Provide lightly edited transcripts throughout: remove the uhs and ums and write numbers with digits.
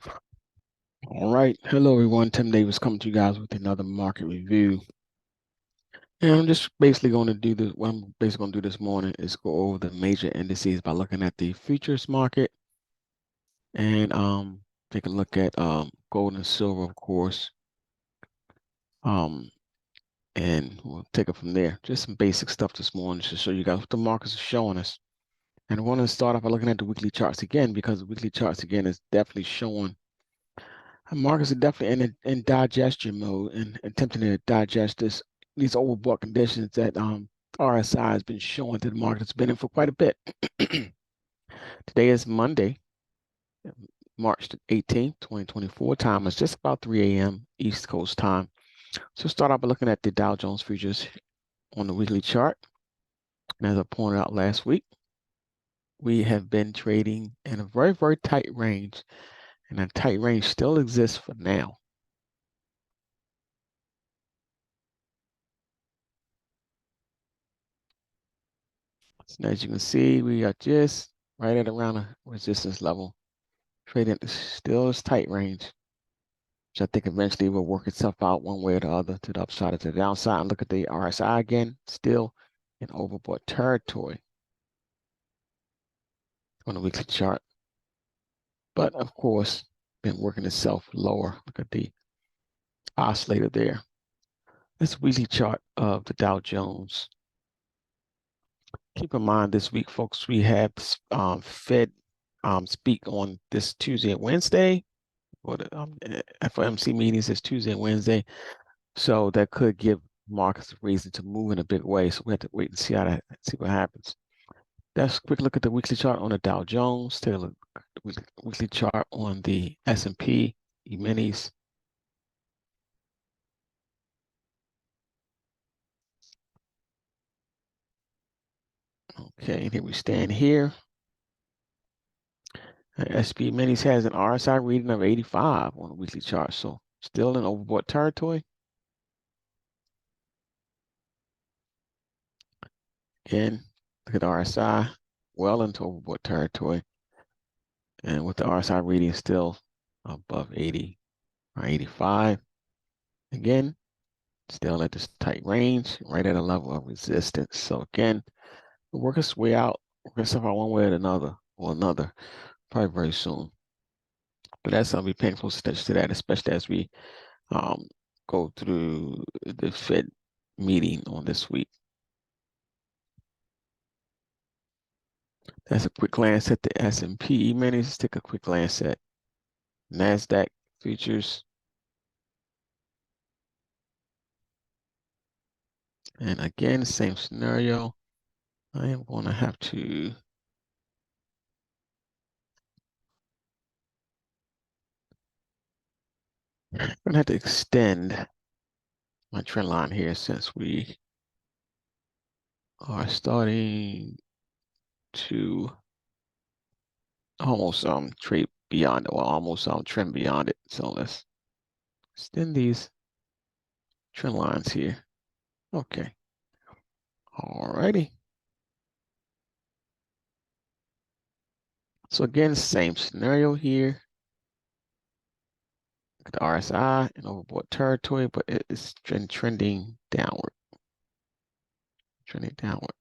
All right. Hello, everyone. Tim Davis coming to you guys with another market review. And I'm just basically going to do this. What I'm basically going to do this morning is go over the major indices by looking at the futures market and take a look at gold and silver, of course. Um, and we'll take it from there. Just some basic stuff this morning to show you guys what the markets are showing us. And I want to start off by looking at the weekly charts again, because the weekly charts again is definitely showing markets are definitely in digestion mode and attempting to digest these overbought conditions that RSI has been showing that the market's been in for quite a bit. Today is Monday, March 18th, 2024. Time is just about 3 a.m. East Coast time. So start out by looking at the Dow Jones futures on the weekly chart. And as I pointed out last week, we have been trading in a very, very tight range, and that tight range still exists for now. So as you can see, we are just right at around a resistance level, trading still this tight range, which I think eventually will work itself out one way or the other to the upside or to the downside. And look at the RSI again, still in overbought territory on the weekly chart. But of course, been working itself lower. Look at the oscillator there. This weekly chart of the Dow Jones. Keep in mind this week, folks, we have Fed speak on this Tuesday and Wednesday. For the FOMC meetings is Tuesday and Wednesday. So that could give markets a reason to move in a big way. So we have to wait and see see what happens. Let's quick look at the weekly chart on the Dow Jones. Take a look at the weekly chart on the S&P E-minis. Okay, and here we stand here. SP Minis has an RSI reading of 85 on the weekly chart, so still in overbought territory. Again, look at the RSI, well into overbought territory. And with the RSI reading still above 80 or 85. Again, still at this tight range, right at a level of resistance. So again, we'll work its way out, work itself out one way or another, probably very soon. But that's I'll be paying close attention to that, especially as we go through the Fed meeting on this week. That's a quick glance at the S&P E-minis. Let's take a quick glance at NASDAQ futures. And again, same scenario. I am going to have to extend my trend line here since we are starting to almost trade beyond it, or almost trend beyond it. So let's extend these trend lines here. Okay. Alrighty. So again, same scenario here. Look at the RSI in overbought territory, but it is trending downward. Trending downward.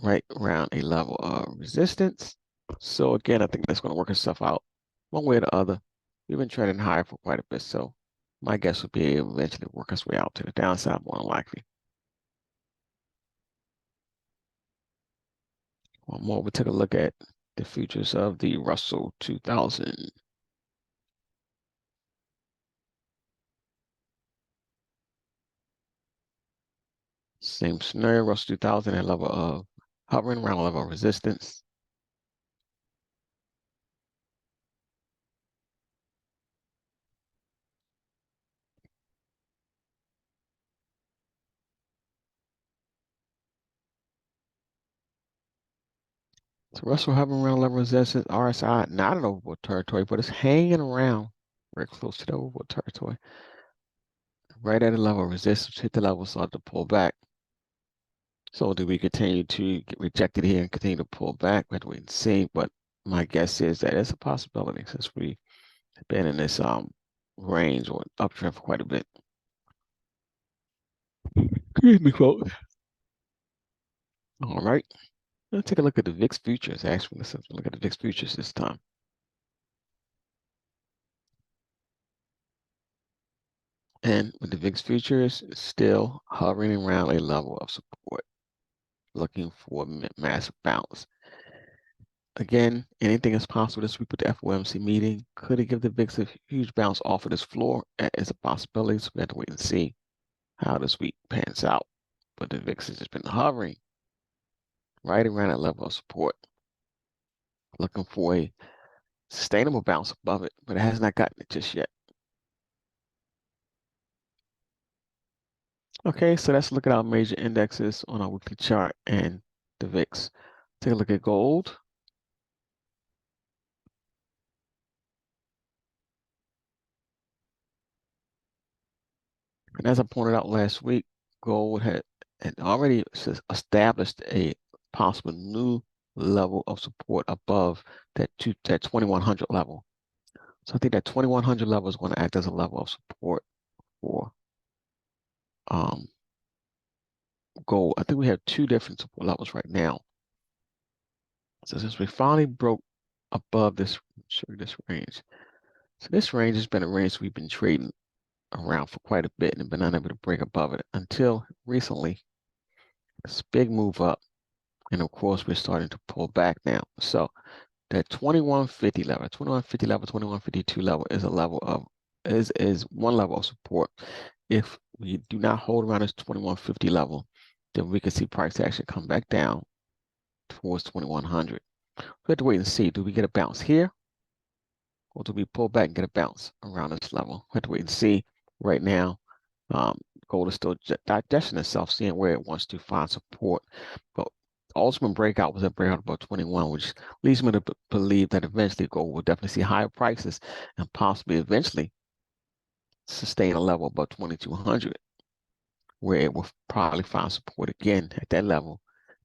Right around a level of resistance. So again, I think that's going to work itself out one way or the other. We've been trending higher for quite a bit, so my guess would be able to eventually work its way out to the downside, more than likely. One more, we'll take a look at the futures of the Russell 2000. Same scenario, Russell 2000 at level of hovering around a level of resistance. So Russell hovering around a level of resistance, RSI not in overbought territory, but it's hanging around very close to the overbought territory. Right at a level of resistance, hit the level, start to pull back. So do we continue to get rejected here and continue to pull back? We have to wait and see, but my guess is that it's a possibility since we've been in this range or uptrend for quite a bit. Excuse me, folks. All right. Let's take a look at the VIX futures. Actually, let's look at the VIX futures this time. And with the VIX futures still hovering around a level of support, looking for a massive bounce. Again, anything is possible this week with the FOMC meeting. Could it give the VIX a huge bounce off of this floor? That is a possibility. So we have to wait and see how this week pans out. But the VIX has just been hovering right around that level of support, looking for a sustainable bounce above it, but it has not gotten it just yet. Okay, so let's look at our major indexes on our weekly chart and the VIX. Take a look at gold. And as I pointed out last week, gold had already established a possible new level of support above that 2100 level. So I think that 2100 level is going to act as a level of support for gold. I think we have two different support levels right now. So since we finally broke above this, show you this range. So this range has been a range we've been trading around for quite a bit and been unable to break above it until recently. This big move up. And of course, we're starting to pull back now. So that 2150 level, 2150 level, 2152 level is a level of is one level of support. If we do not hold around this 2150 level, then we can see price action come back down towards 2100. We have to wait and see. Do we get a bounce here? Or do we pull back and get a bounce around this level? We have to wait and see. Right now, gold is still digesting itself, seeing where it wants to find support. But the ultimate breakout was a breakout above 21, which leads me to believe that eventually gold will definitely see higher prices and possibly eventually sustain a level above 2200, where it will probably find support again at that level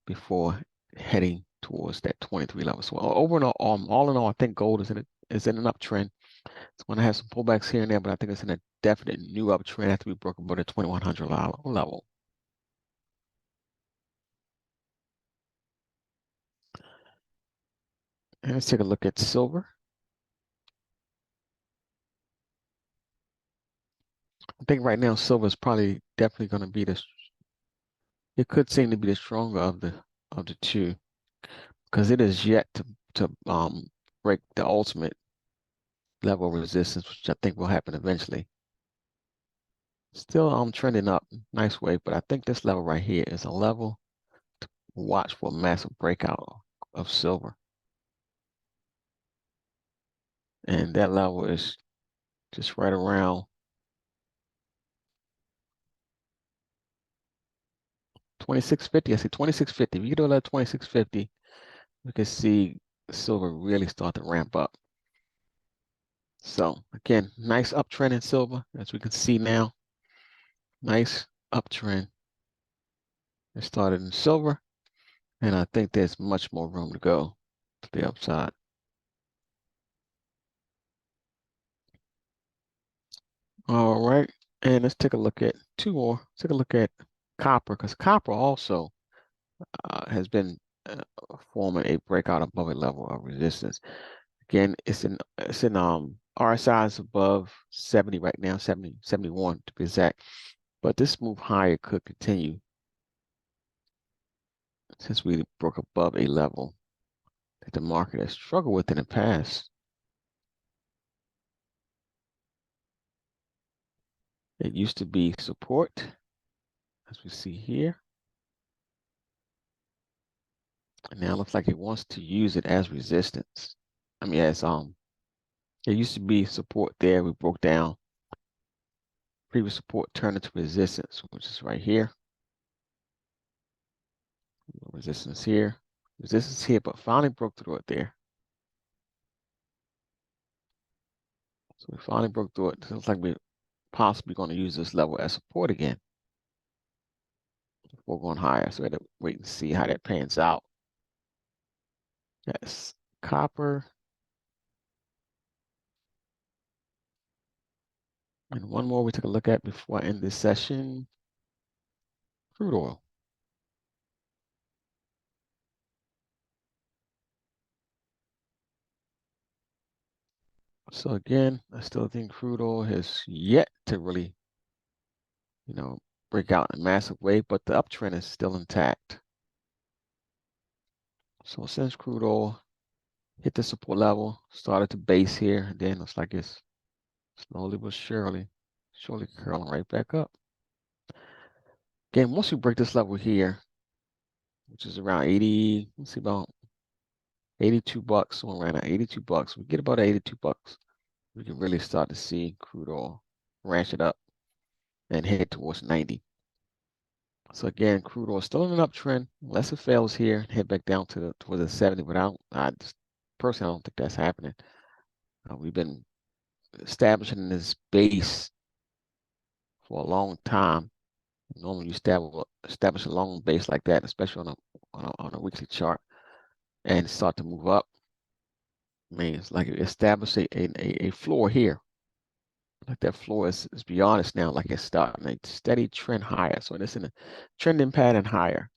before heading towards that 23 level. So all in all, I think gold is in an uptrend. It's going to have some pullbacks here and there, but I think it's in a definite new uptrend after we broke above the 2100 level. And let's take a look at silver. I think right now silver is probably definitely going to be it could seem to be the stronger of the two, because it is yet to break the ultimate level of resistance, which I think will happen eventually. Still trending up nice way, but I think this level right here is a level to watch for a massive breakout of silver. And that level is just right around 2650. I see 2650. If you do that 2650, we can see silver really start to ramp up. So again, nice uptrend in silver, as we can see now. Nice uptrend. It started in silver, and I think there's much more room to go to the upside. All right, and let's take a look at two more. Let's take a look at copper, because copper also has been forming a breakout above a level of resistance. Again, it's in RSI is above 70 right now, 70, 71 to be exact. But this move higher could continue since we broke above a level that the market has struggled with in the past. It used to be support, as we see here. And now it looks like it wants to use it as resistance. I mean, as it used to be support there. We broke down. Previous support turned into resistance, which is right here. Resistance here. Resistance here, but finally broke through it there. So we finally broke through it. It looks like we're possibly going to use this level as support again before going higher. So we have to wait and see how that pans out. Yes, copper. And one more we took a look at before I end this session, crude oil. So again, I still think crude oil has yet to really, break out in a massive way, but the uptrend is still intact. So since crude oil hit the support level, started to base here, and then looks like it's slowly but surely curling right back up. Again, once we break this level here, which is around 80, let's see, about 82 bucks, so around 82 bucks, we get about 82 bucks, we can really start to see crude oil ratchet up and head towards 90. So again, crude oil still in an uptrend, unless it fails here, head back down to towards the 70, but I just personally, I don't think that's happening. We've been establishing this base for a long time. Normally, you establish a long base like that, especially on a weekly chart, and start to move up. I mean, it's like establish a floor here. Like that floor is beyond us now, like it's starting a steady trend higher. So it's in a trending pattern higher.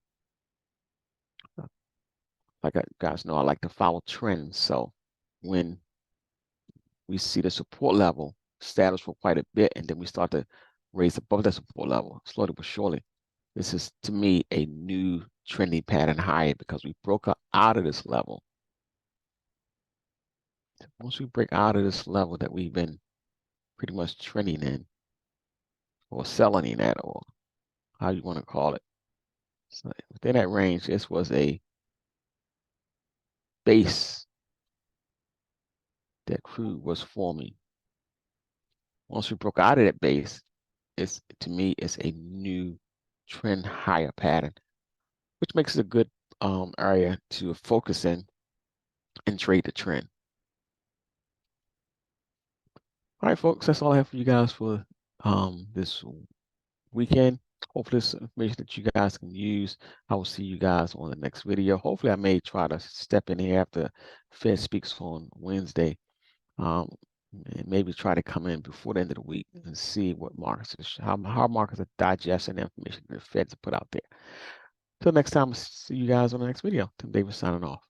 Like you guys know, I like to follow trends. So when we see the support level established for quite a bit, and then we start to raise above that support level, slowly but surely, this is, to me, a new trending pattern higher because we broke out of this level. Once we break out of this level that we've been pretty much trending in, or selling in at, or how you want to call it. So within that range, this was a base that crude was forming. Once we broke out of that base, to me, it's a new trend higher pattern, which makes it a good area to focus in and trade the trend. All right, folks, that's all I have for you guys for this weekend. Hopefully this information that you guys can use. I will see you guys on the next video. Hopefully I may try to step in here after Fed speaks on Wednesday. And maybe try to come in before the end of the week and see what how markets are digesting the information the Feds put out there. Till next time, see you guys on the next video. Tim Davis signing off.